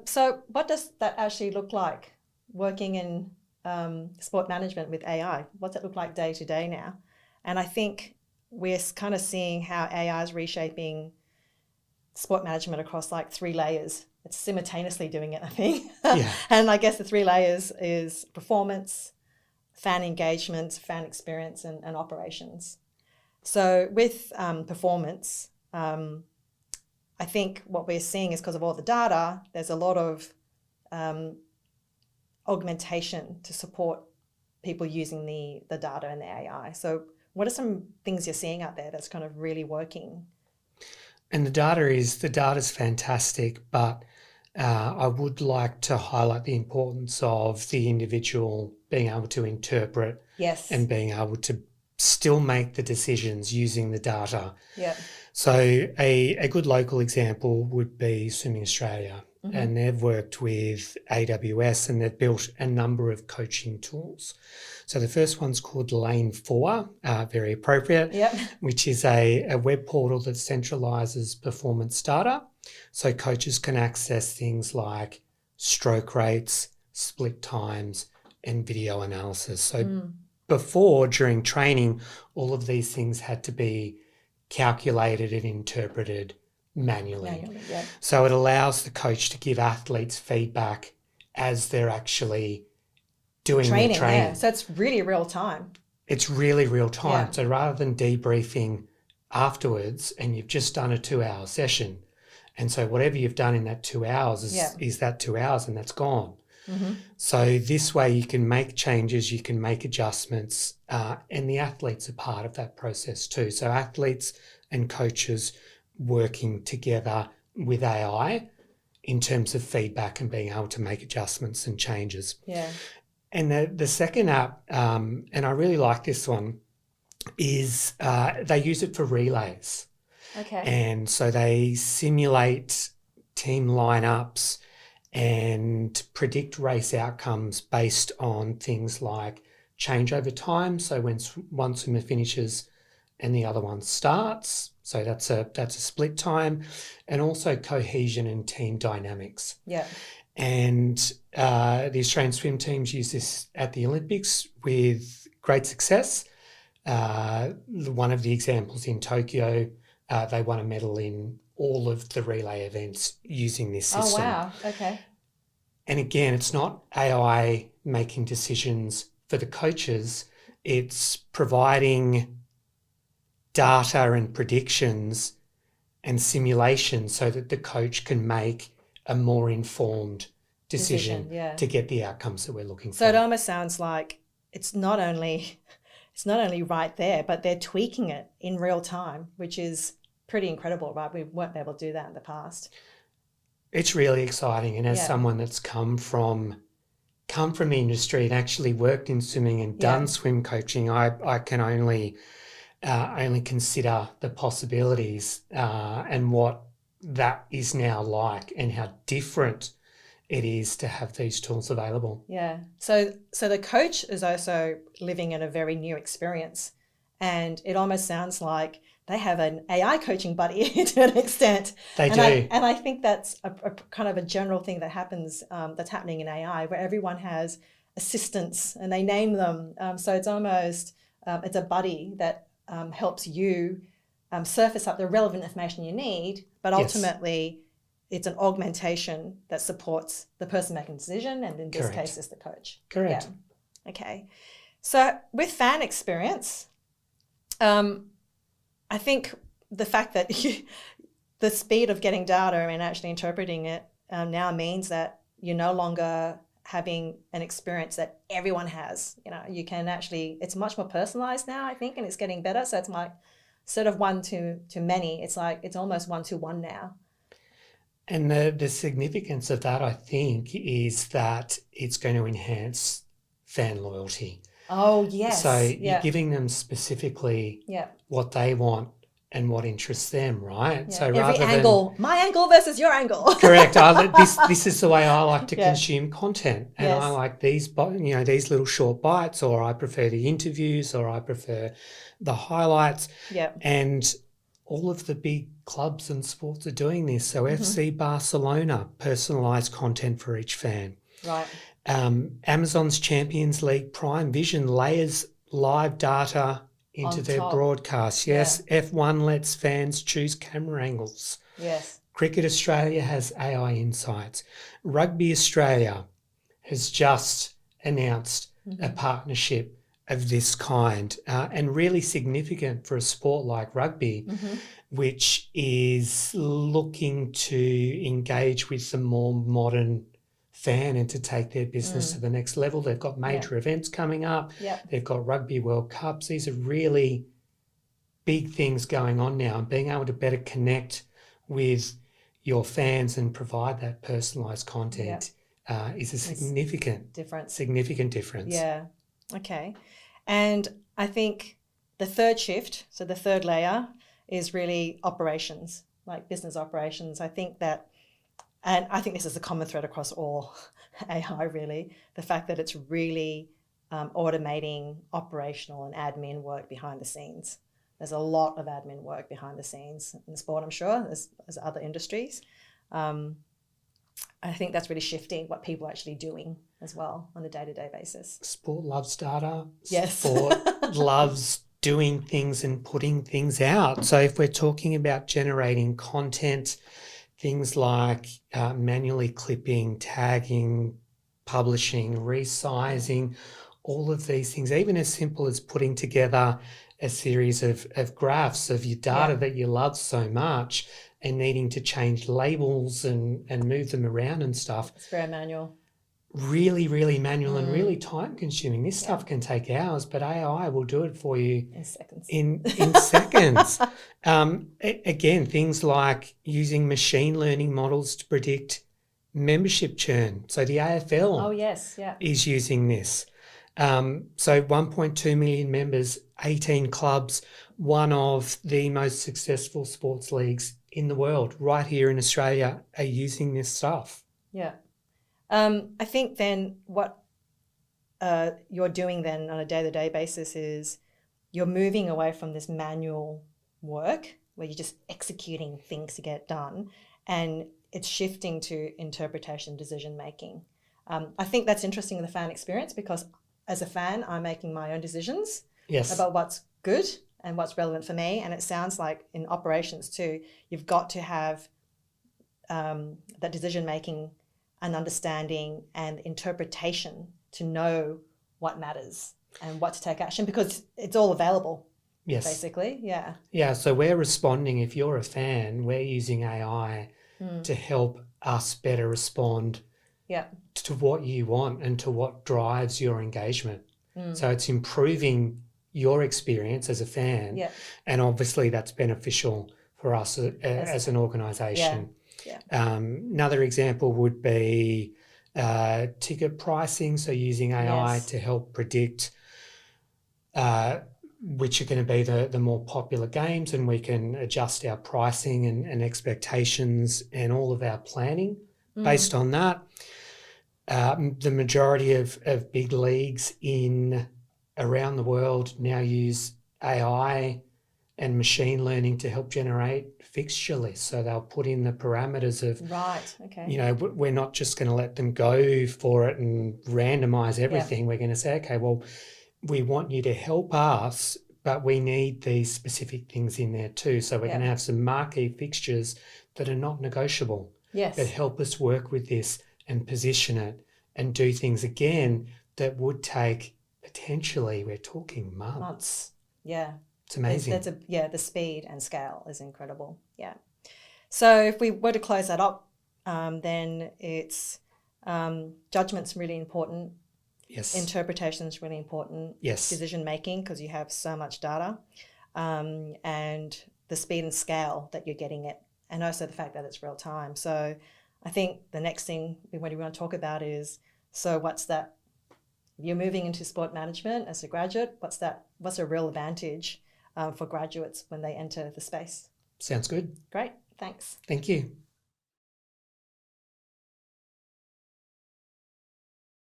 So what does that actually look like working in sport management with AI? What's it look like day to day now? And I think we're kind of seeing how AI is reshaping sport management across like 3 layers. It's simultaneously doing it, I think. Yeah. And I guess the 3 layers is performance, fan engagement, fan experience, and operations. So with performance, I think what we're seeing is because of all the data, there's a lot of augmentation to support people using the data and the AI. So what are some things you're seeing out there that's kind of really working? And the data's fantastic, but I would like to highlight the importance of the individual being able to interpret Yes. and being able to still make the decisions using the data. Yeah. So a good local example would be Swimming Australia, and they've worked with AWS and they've built a number of coaching tools. So the first one's called Lane 4, very appropriate, Yep. which is a web portal that centralises performance data. So coaches can access things like stroke rates, split times, and video analysis. So before, during training, all of these things had to be calculated and interpreted manually. Yeah. So it allows the coach to give athletes feedback as they're actually doing their training. Yeah. So it's really real time. It's really real time. Yeah. So rather than debriefing afterwards and you've just done a 2-hour session, and so whatever you've done in that 2 hours is that 2 hours and that's gone. So this way you can make changes, you can make adjustments, and the athletes are part of that process too. So athletes and coaches working together with AI in terms of feedback and being able to make adjustments and changes. Yeah. And the second app, and I really like this one, is they use it for relays. Okay. And so they simulate team lineups and predict race outcomes based on things like change over time. So when one swimmer finishes and the other one starts, so that's a split time, and also cohesion and team dynamics. Yeah. And the Australian swim teams use this at the Olympics with great success. One of the examples in Tokyo, they won a medal in all of the relay events using this system. Oh, wow. Okay. And again, it's not AI making decisions for the coaches. It's providing data and predictions and simulation so that the coach can make a more informed decision to get the outcomes that we're looking for. So it almost sounds like it's not only right there, but they're tweaking it in real time, which is pretty incredible, right? We weren't able to do that in the past. It's really exciting. And as someone that's come from the industry and actually worked in swimming and done swim coaching, I can only consider the possibilities and what that is now like and how different it is to have these tools available. Yeah. So the coach is also living in a very new experience, and it almost sounds like they have an AI coaching buddy to an extent. They do. And I think that's a kind of a general thing that happens, that's happening in AI, where everyone has assistants and they name them. So it's almost, it's a buddy that helps you surface up the relevant information you need, but ultimately it's an augmentation that supports the person making the decision, and in this case is the coach. Correct. Yeah. Okay. So with fan experience, I think the fact that the speed of getting data and actually interpreting it now means that you're no longer having an experience that everyone has. You know, you can actually, it's much more personalized now, I think, and it's getting better. So it's like sort of one to many. It's like it's almost 1-to-1 now. And the significance of that, I think, is that it's going to enhance fan loyalty. Oh, yes. So you're giving them specifically what they want and what interests them, right? Yeah. So every rather angle, than my angle versus your angle. Correct. This is the way I like to consume content, and I like these little short bites, or I prefer the interviews, or I prefer the highlights. Yeah. And all of the big clubs and sports are doing this. So FC Barcelona, personalised content for each fan. Right. Amazon's Champions League Prime Vision layers live data into their broadcast. Yes. Yeah. F1 lets fans choose camera angles. Yes. Cricket Australia has AI insights. Rugby Australia has just announced a partnership of this kind, and really significant for a sport like rugby, which is looking to engage with the more modern fan and to take their business to the next level. They've got major events coming up. Yep. They've got Rugby World Cups. These are really big things going on now, and being able to better connect with your fans and provide that personalised content is a significant difference. Yeah. Okay. And I think the third shift, so the third layer, is really operations, like business operations. I think that, and I think this is a common thread across all AI really, the fact that it's really automating operational and admin work behind the scenes. There's a lot of admin work behind the scenes in sport, I'm sure, as other industries. I think that's really shifting what people are actually doing as well on a day-to-day basis. Sport loves data. Yes. Sport loves doing things and putting things out. So if we're talking about generating content, things like manually clipping, tagging, publishing, resizing, all of these things, even as simple as putting together a series of graphs of your data that you love so much and needing to change labels and move them around and stuff. It's very manual. Really, really manual and really time consuming. This stuff can take hours, but AI will do it for you in seconds. In seconds. Again, things like using machine learning models to predict membership churn. So the AFL is using this. So 1.2 million members, 18 clubs, one of the most successful sports leagues in the world, right here in Australia, are using this stuff. Yeah. I think then what you're doing then on a day-to-day basis is you're moving away from this manual work where you're just executing things to get done, and it's shifting to interpretation, decision-making. I think that's interesting in the fan experience because as a fan, I'm making my own decisions about what's good and what's relevant for me. And it sounds like in operations too, you've got to have that decision-making and understanding and interpretation to know what matters and what to take action because it's all available. Yes. Basically, yeah. Yeah, so we're responding, if you're a fan, we're using AI to help us better respond to what you want and to what drives your engagement. So it's improving your experience as a fan, and obviously that's beneficial for us as an organisation. Yeah. Another example would be ticket pricing, so using AI to help predict which are going to be the more popular games, and we can adjust our pricing and expectations and all of our planning based on that. The majority of big leagues around the world now use AI and machine learning to help generate fixture lists. So they'll put in the parameters of, we're not just going to let them go for it and randomize everything. We're going to say, okay, well, we want you to help us, but we need these specific things in there too. So we're going to have some marquee fixtures that are not negotiable, that help us work with this and position it and do things again that would take potentially, we're talking months. Yeah. It's amazing. The speed and scale is incredible. Yeah. So if we were to close that up, then it's judgment's really important. Yes. Interpretation is really important. Yes. Decision making, because you have so much data, and the speed and scale that you're getting it, and also the fact that it's real time. So I think the next thing we want to talk about is, so what's that? You're moving into sport management as a graduate. What's a real advantage for graduates when they enter the space? Sounds good. Great. Thanks. Thank you.